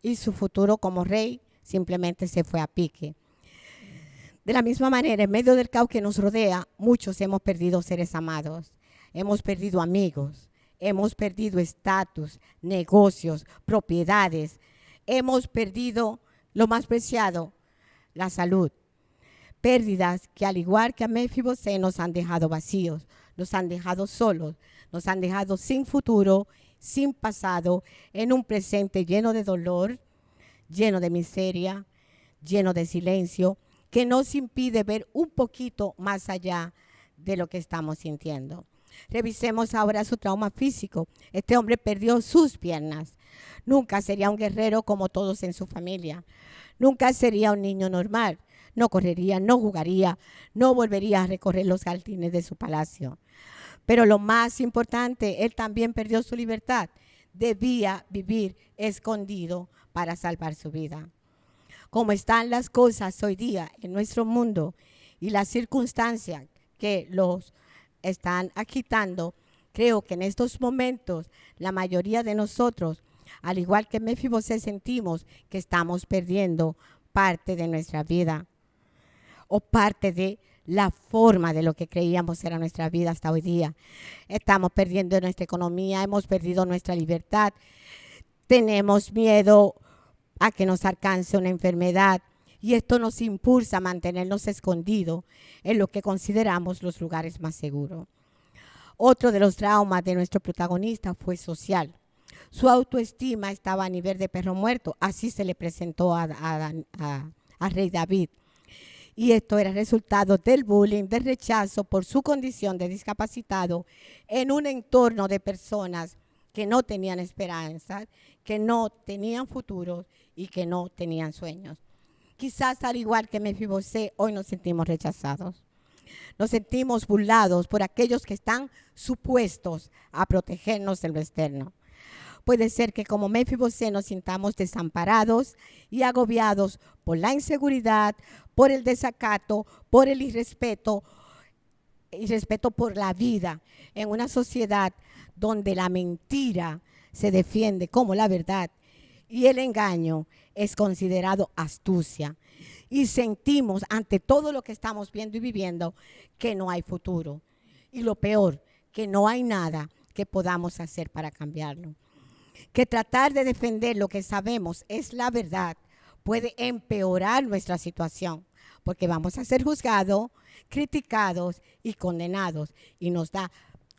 Y su futuro como rey simplemente se fue a pique. De la misma manera, en medio del caos que nos rodea, muchos hemos perdido seres amados, hemos perdido amigos, hemos perdido estatus, negocios, propiedades, hemos perdido lo más preciado, la salud. Pérdidas que al igual que a Mefibosé nos han dejado vacíos, nos han dejado solos, nos han dejado sin futuro, sin pasado, en un presente lleno de dolor, lleno de miseria, lleno de silencio, que nos impide ver un poquito más allá de lo que estamos sintiendo. Revisemos ahora su trauma físico. Este hombre perdió sus piernas. Nunca sería un guerrero como todos en su familia. Nunca sería un niño normal. No correría, no jugaría, no volvería a recorrer los jardines de su palacio. Pero lo más importante, él también perdió su libertad. Debía vivir escondido para salvar su vida. Como están las cosas hoy día en nuestro mundo y las circunstancias que los están agitando, creo que en estos momentos la mayoría de nosotros, al igual que Mefibosé, sentimos que estamos perdiendo parte de nuestra vida o parte de la forma de lo que creíamos era nuestra vida hasta hoy día. Estamos perdiendo nuestra economía, hemos perdido nuestra libertad, tenemos miedo a que nos alcance una enfermedad y esto nos impulsa a mantenernos escondidos en lo que consideramos los lugares más seguros. Otro de los traumas de nuestro protagonista fue social. Su autoestima estaba a nivel de perro muerto, así se le presentó a rey David. Y esto era resultado del bullying, del rechazo por su condición de discapacitado en un entorno de personas que no tenían esperanza, que no tenían futuro y que no tenían sueños. Quizás al igual que Mefibosé, hoy nos sentimos rechazados. Nos sentimos burlados por aquellos que están supuestos a protegernos de lo externo. Puede ser que como Mefibosé nos sintamos desamparados y agobiados por la inseguridad, por el desacato, por el irrespeto por la vida en una sociedad donde la mentira se defiende como la verdad y el engaño es considerado astucia. Y sentimos ante todo lo que estamos viendo y viviendo que no hay futuro. Y lo peor, que no hay nada que podamos hacer para cambiarlo. Que tratar de defender lo que sabemos es la verdad puede empeorar nuestra situación, porque vamos a ser juzgados, criticados y condenados. Y nos da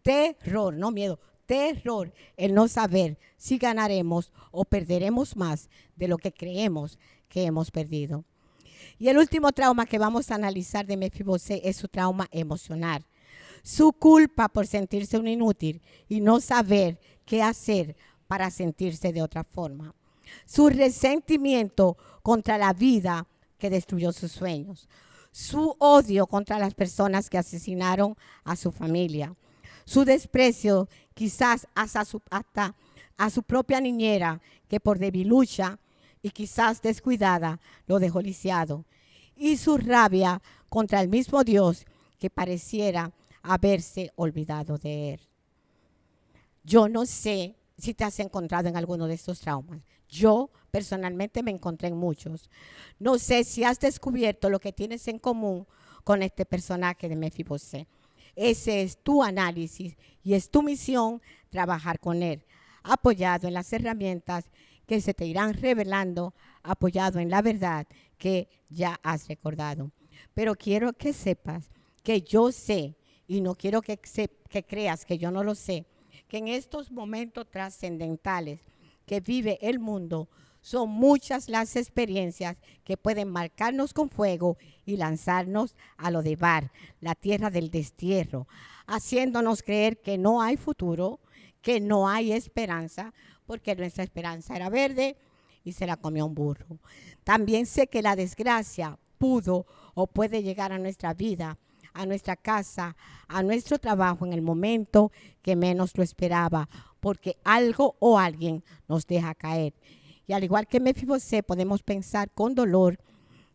terror, no miedo, terror el no saber si ganaremos o perderemos más de lo que creemos que hemos perdido. Y el último trauma que vamos a analizar de Mefibosé es su trauma emocional. Su culpa por sentirse un inútil y no saber qué hacer para sentirse de otra forma. Su resentimiento contra la vida que destruyó sus sueños. Su odio contra las personas que asesinaron a su familia. Su desprecio quizás hasta a su propia niñera que por debilucha y quizás descuidada lo dejó lisiado. Y su rabia contra el mismo Dios que pareciera haberse olvidado de él. Yo no sé si te has encontrado en alguno de estos traumas. Yo personalmente me encontré en muchos. No sé si has descubierto lo que tienes en común con este personaje de Mefibosé. Ese es tu análisis y es tu misión trabajar con él, apoyado en las herramientas que se te irán revelando, apoyado en la verdad que ya has recordado. Pero quiero que sepas que yo sé, y no quiero que creas que yo no lo sé, que en estos momentos trascendentales que vive el mundo, son muchas las experiencias que pueden marcarnos con fuego y lanzarnos a lo de Bar, la tierra del destierro, haciéndonos creer que no hay futuro, que no hay esperanza, porque nuestra esperanza era verde y se la comió un burro. También sé que la desgracia pudo o puede llegar a nuestra vida, a nuestra casa, a nuestro trabajo en el momento que menos lo esperaba, porque algo o alguien nos deja caer. Y al igual que Mefibosé, podemos pensar con dolor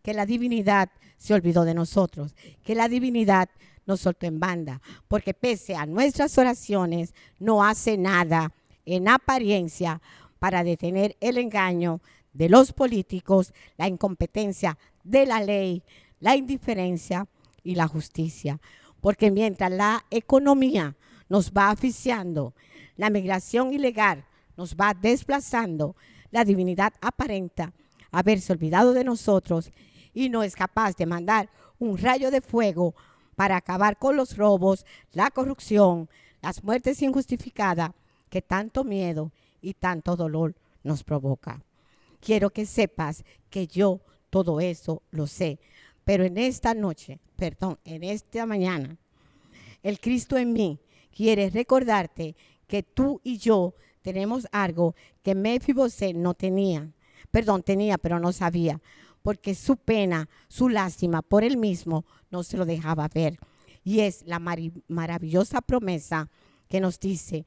que la divinidad se olvidó de nosotros, que la divinidad nos soltó en banda, porque pese a nuestras oraciones, no hace nada en apariencia para detener el engaño de los políticos, la incompetencia de la ley, la indiferencia y la justicia. Porque mientras la economía nos va asfixiando, la migración ilegal nos va desplazando, la divinidad aparenta haberse olvidado de nosotros y no es capaz de mandar un rayo de fuego para acabar con los robos, la corrupción, las muertes injustificadas que tanto miedo y tanto dolor nos provoca. Quiero que sepas que yo todo eso lo sé, pero en esta mañana, el Cristo en mí quiere recordarte que tú y yo tenemos algo que Mefibosé no tenía. Tenía, pero no sabía, porque su pena, su lástima por él mismo no se lo dejaba ver. Y es la maravillosa promesa que nos dice: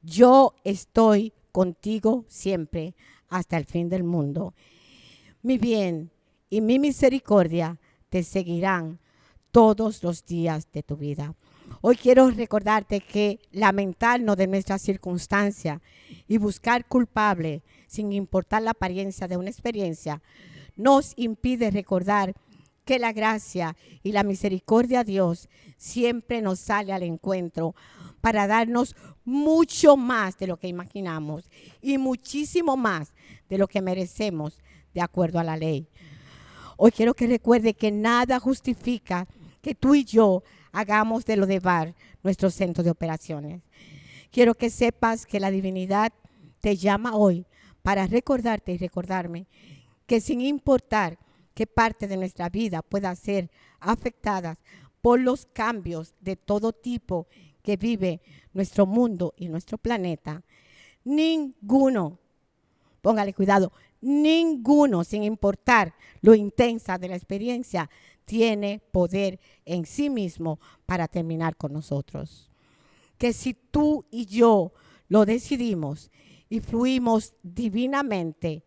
yo estoy contigo siempre hasta el fin del mundo. Mi bien y mi misericordia te seguirán todos los días de tu vida. Hoy quiero recordarte que lamentarnos de nuestras circunstancias y buscar culpable sin importar la apariencia de una experiencia nos impide recordar que la gracia y la misericordia de Dios siempre nos sale al encuentro para darnos mucho más de lo que imaginamos y muchísimo más de lo que merecemos de acuerdo a la ley. Hoy quiero que recuerde que nada justifica que tú y yo hagamos de lo de VAR nuestro centro de operaciones. Quiero que sepas que la divinidad te llama hoy para recordarte y recordarme que sin importar qué parte de nuestra vida pueda ser afectada por los cambios de todo tipo que vive nuestro mundo y nuestro planeta, ninguno, póngale cuidado, ninguno, sin importar lo intensa de la experiencia, tiene poder en sí mismo para terminar con nosotros. Que si tú y yo lo decidimos y fluimos divinamente,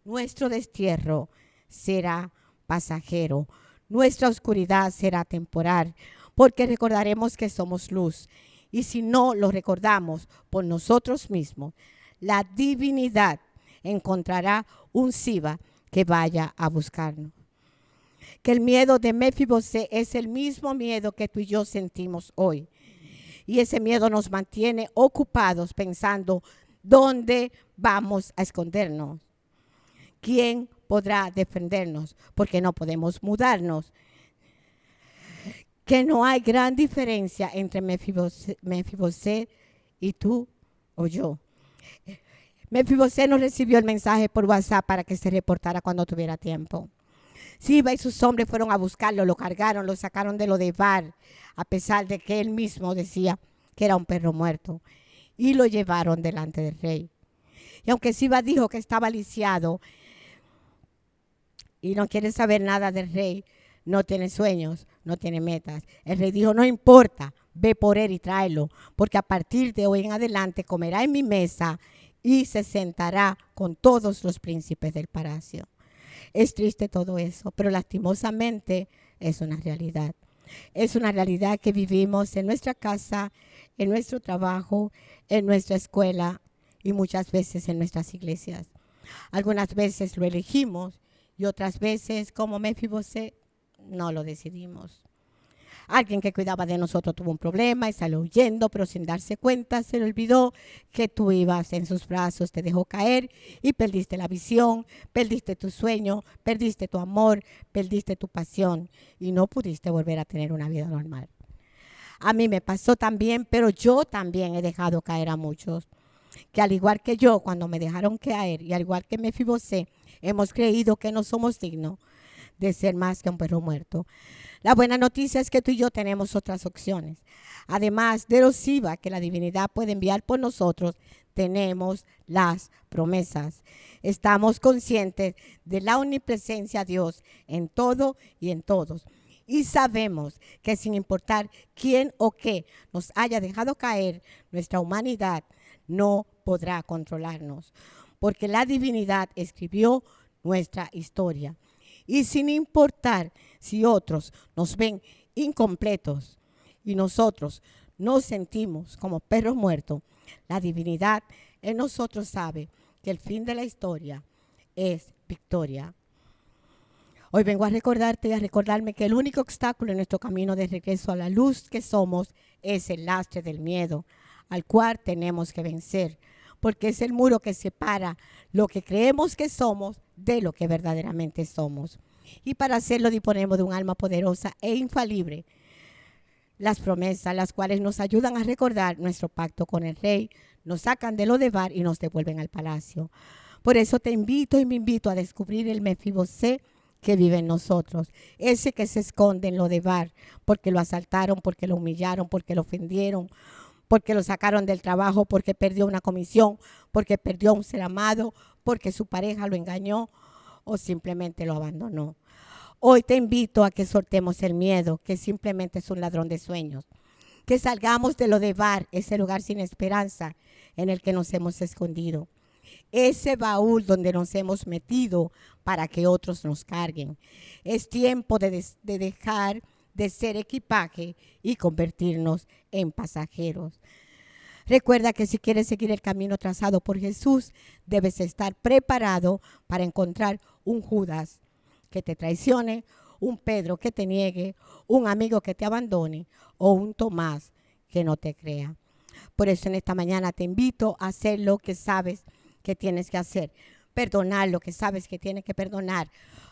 nuestro destierro será pasajero, nuestra oscuridad será temporal, porque recordaremos que somos luz. Y si no lo recordamos por nosotros mismos, la divinidad encontrará un Siba que vaya a buscarnos. Que el miedo de Mefibosé es el mismo miedo que tú y yo sentimos hoy. Y ese miedo nos mantiene ocupados pensando dónde vamos a escondernos. ¿Quién podrá defendernos? Porque no podemos mudarnos. Que no hay gran diferencia entre Mefibosé y tú o yo. Mefibosé no recibió el mensaje por WhatsApp para que se reportara cuando tuviera tiempo. Siba y sus hombres fueron a buscarlo, lo cargaron, lo sacaron de lo de VAR, a pesar de que él mismo decía que era un perro muerto, y lo llevaron delante del rey. Y aunque Siba dijo que estaba lisiado y no quiere saber nada del rey, no tiene sueños, no tiene metas, el rey dijo: no importa, ve por él y tráelo, porque a partir de hoy en adelante comerá en mi mesa y se sentará con todos los príncipes del palacio. Es triste todo eso, pero lastimosamente es una realidad. Es una realidad que vivimos en nuestra casa, en nuestro trabajo, en nuestra escuela y muchas veces en nuestras iglesias. Algunas veces lo elegimos y otras veces, como Mefibosé, no lo decidimos. Alguien que cuidaba de nosotros tuvo un problema y salió huyendo, pero sin darse cuenta se le olvidó que tú ibas en sus brazos, te dejó caer y perdiste la visión, perdiste tu sueño, perdiste tu amor, perdiste tu pasión y no pudiste volver a tener una vida normal. A mí me pasó también, pero yo también he dejado caer a muchos, que al igual que yo, cuando me dejaron caer y al igual que Mefibosé, hemos creído que no somos dignos de ser más que un perro muerto. La buena noticia es que tú y yo tenemos otras opciones. Además de los Siba que la divinidad puede enviar por nosotros, tenemos las promesas. Estamos conscientes de la omnipresencia de Dios en todo y en todos. Y sabemos que sin importar quién o qué nos haya dejado caer, nuestra humanidad no podrá controlarnos, porque la divinidad escribió nuestra historia. Y sin importar si otros nos ven incompletos y nosotros nos sentimos como perros muertos, la divinidad en nosotros sabe que el fin de la historia es victoria. Hoy vengo a recordarte y a recordarme que el único obstáculo en nuestro camino de regreso a la luz que somos es el lastre del miedo, al cual tenemos que vencer, porque es el muro que separa lo que creemos que somos de lo que verdaderamente somos. Y para hacerlo disponemos de un alma poderosa e infalible, las promesas, las cuales nos ayudan a recordar nuestro pacto con el Rey, nos sacan de Lodebar y nos devuelven al palacio. Por eso te invito y me invito a descubrir el Mefibosé que vive en nosotros, ese que se esconde en Lodebar, porque lo asaltaron, porque lo humillaron, porque lo ofendieron, porque lo sacaron del trabajo, porque perdió una comisión, porque perdió un ser amado, porque su pareja lo engañó o simplemente lo abandonó. Hoy te invito a que soltemos el miedo, que simplemente es un ladrón de sueños. Que salgamos de Lodebar, ese lugar sin esperanza en el que nos hemos escondido. Ese baúl donde nos hemos metido para que otros nos carguen. Es tiempo de dejar de ser equipaje y convertirnos en pasajeros. Recuerda que si quieres seguir el camino trazado por Jesús, debes estar preparado para encontrar un Judas que te traicione, un Pedro que te niegue, un amigo que te abandone o un Tomás que no te crea. Por eso en esta mañana te invito a hacer lo que sabes que tienes que hacer, perdonar lo que sabes que tienes que perdonar,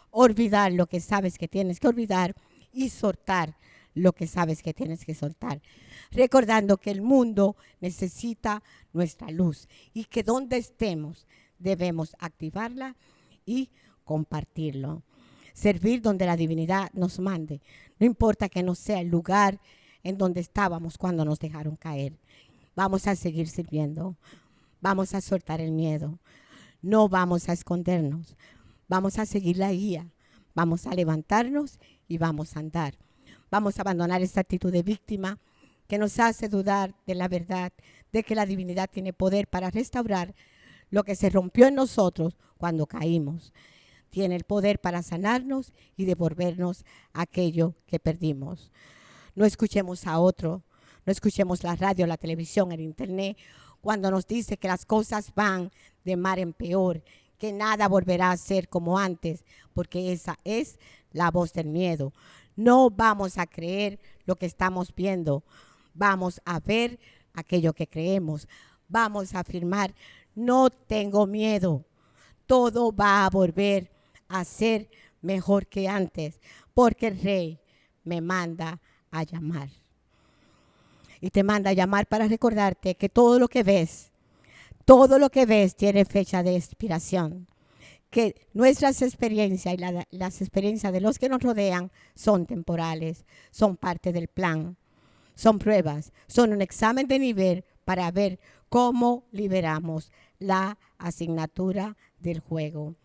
olvidar lo que sabes que tienes que olvidar y soltar lo que sabes que tienes que soltar. Recordando que el mundo necesita nuestra luz y que donde estemos debemos activarla y compartirlo. Servir donde la divinidad nos mande. No importa que no sea el lugar en donde estábamos cuando nos dejaron caer. Vamos a seguir sirviendo. Vamos a soltar el miedo. No vamos a escondernos. Vamos a seguir la guía. Vamos a levantarnos y vamos a andar. Vamos a abandonar esta actitud de víctima que nos hace dudar de la verdad, de que la divinidad tiene poder para restaurar lo que se rompió en nosotros cuando caímos. Tiene el poder para sanarnos y devolvernos aquello que perdimos. No escuchemos a otro, no escuchemos la radio, la televisión, el internet, cuando nos dice que las cosas van de mal en peor, que nada volverá a ser como antes, porque esa es la voz del miedo. No vamos a creer lo que estamos viendo, vamos a ver aquello que creemos, vamos a afirmar, no tengo miedo, todo va a volver a ser mejor que antes, porque el Rey me manda a llamar. Y te manda a llamar para recordarte que todo lo que ves tiene fecha de expiración. Que nuestras experiencias y las experiencias de los que nos rodean son temporales, son parte del plan, son pruebas, son un examen de nivel para ver cómo liberamos la asignatura del juego.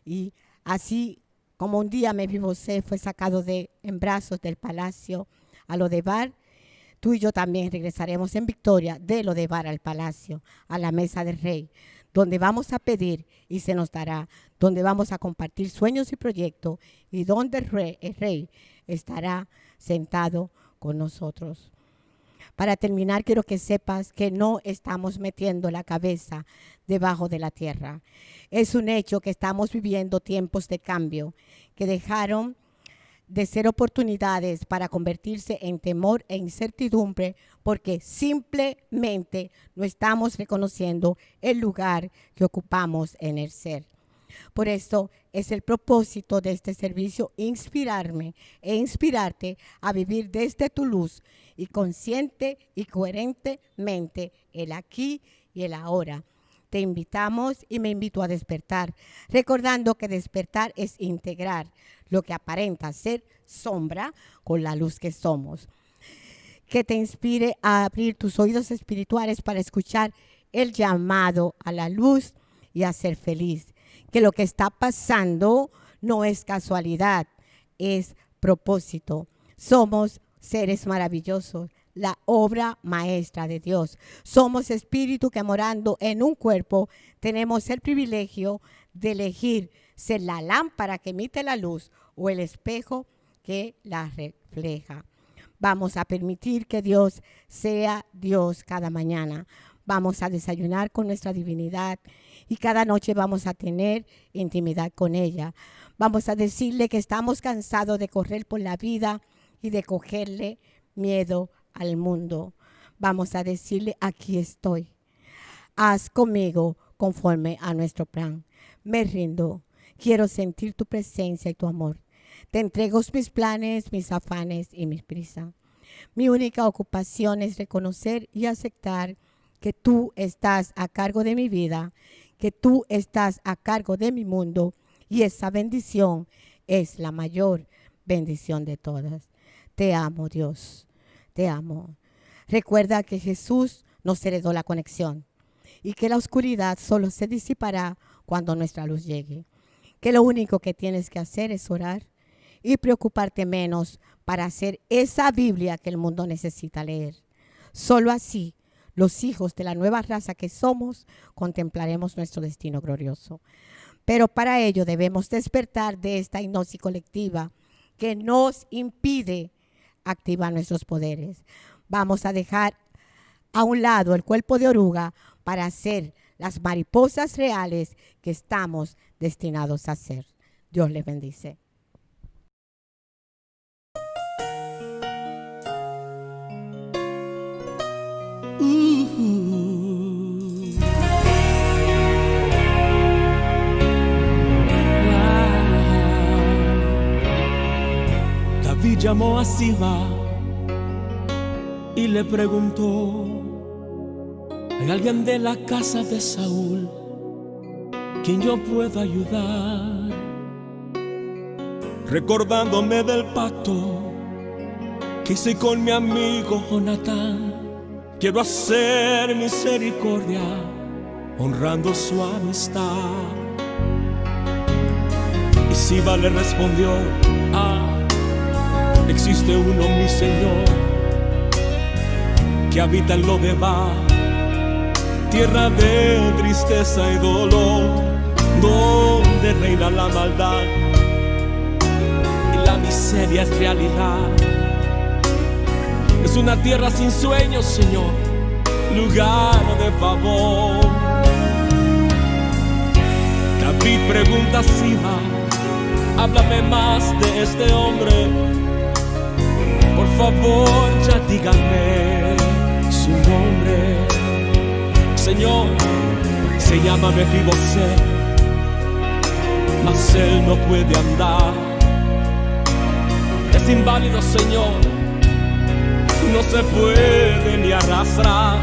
Y así como un día Mefibosé fue sacado en brazos del palacio a Lodebar, tú y yo también regresaremos en victoria de Lodebar al palacio, a la mesa del Rey, donde vamos a pedir y se nos dará, donde vamos a compartir sueños y proyectos y donde el Rey estará sentado con nosotros. Para terminar, quiero que sepas que no estamos metiendo la cabeza debajo de la tierra. Es un hecho que estamos viviendo tiempos de cambio que dejaron de ser oportunidades para convertirse en temor e incertidumbre porque simplemente no estamos reconociendo el lugar que ocupamos en el ser. Por eso es el propósito de este servicio inspirarme e inspirarte a vivir desde tu luz y consciente y coherentemente el aquí y el ahora. Te invitamos y me invito a despertar, recordando que despertar es integrar lo que aparenta ser sombra con la luz que somos. Que te inspire a abrir tus oídos espirituales para escuchar el llamado a la luz y a ser feliz. Que lo que está pasando no es casualidad, es propósito. Somos seres maravillosos, la obra maestra de Dios. Somos espíritu que morando en un cuerpo tenemos el privilegio de elegir ser la lámpara que emite la luz o el espejo que la refleja. Vamos a permitir que Dios sea Dios cada mañana. Vamos a desayunar con nuestra divinidad y cada noche vamos a tener intimidad con ella. Vamos a decirle que estamos cansados de correr por la vida y de cogerle miedo al mundo. Vamos a decirle, aquí estoy. Haz conmigo conforme a nuestro plan. Me rindo. Quiero sentir tu presencia y tu amor. Te entrego mis planes, mis afanes y mis prisas. Mi única ocupación es reconocer y aceptar que tú estás a cargo de mi vida, que tú estás a cargo de mi mundo, y esa bendición es la mayor bendición de todas. Te amo, Dios, te amo. Recuerda que Jesús nos heredó la conexión y que la oscuridad solo se disipará cuando nuestra luz llegue. Que lo único que tienes que hacer es orar y preocuparte menos para hacer esa Biblia que el mundo necesita leer. Solo así, los hijos de la nueva raza que somos, contemplaremos nuestro destino glorioso. Pero para ello debemos despertar de esta hipnosis colectiva que nos impide activar nuestros poderes. Vamos a dejar a un lado el cuerpo de oruga para ser las mariposas reales que estamos destinados a ser. Dios les bendice. David llamó a Siba y le preguntó: ¿hay alguien de la casa de Saúl quien yo pueda ayudar? Recordándome del pacto que hice con mi amigo Jonatán, quiero hacer misericordia honrando su amistad. Y Siba le respondió: existe uno, mi Señor, que habita en Lodebar, tierra de tristeza y dolor, donde reina la maldad y la miseria es realidad. Es una tierra sin sueños, Señor, lugar de favor. David pregunta a Siba: háblame más de este hombre, por favor, ya díganme su nombre. Señor, se llama Mefibosé, mas él no puede andar. Es inválido, Señor, no se puede ni arrastrar.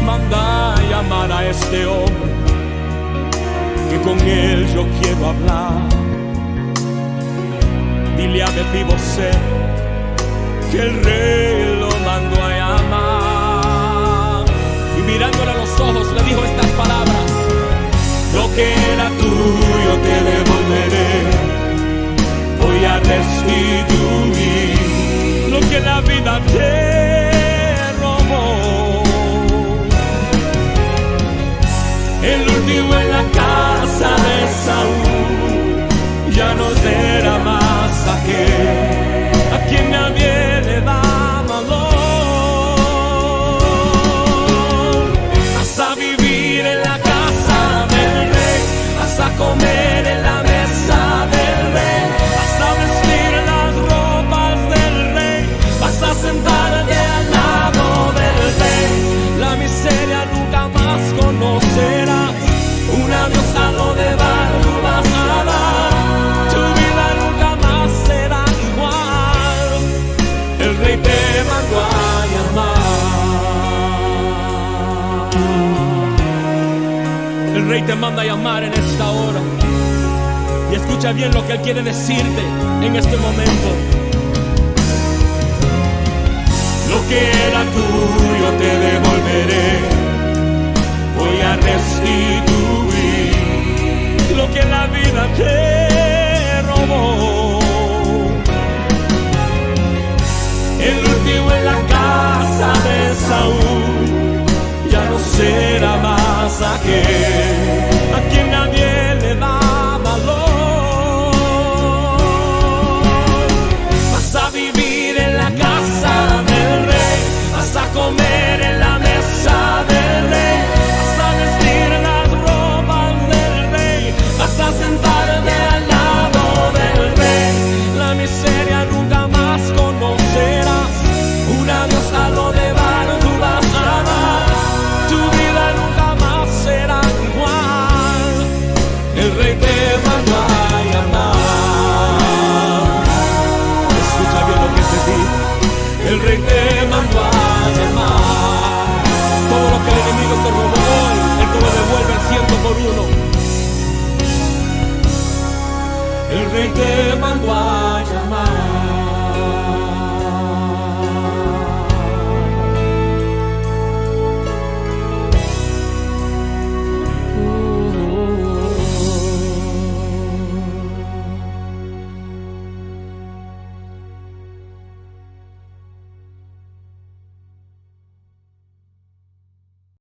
Manda a llamar a este hombre, que con él yo quiero hablar. Dile a Mefibosé que el rey lo mandó a llamar. Y mirándole a los ojos le dijo estas palabras: lo que era tuyo te devolveré, voy a restituir lo que la vida te robó. El último en la casa de Saúl ya no será más aquel a quien nadie le da valor. Vas a vivir en la casa del rey, vas a comer en la mesa del rey, vas a vestir las ropas del rey, vas a sentarte al lado del rey. La miseria nunca más conocerás, un adiós a lo de bar tú vas a dar, tu vida nunca más será igual. El rey te mandó a llamar. El rey te manda a llamar en esta hora. Y escucha bien lo que él quiere decirte en este momento. Lo que era tuyo te devolveré, voy a restituir lo que la vida te robó. El último en la casa de Saúl ya no será más aquel a quien nadie le da valor. Vas a vivir en la casa del rey, vas a comer en la mesa del rey, vas a vestir las ropas del rey, vas a sentarte al rey te mandó a llamar. Todo lo que el enemigo te robó hoy, él te lo devuelve al 100 por 1. El rey te mandó a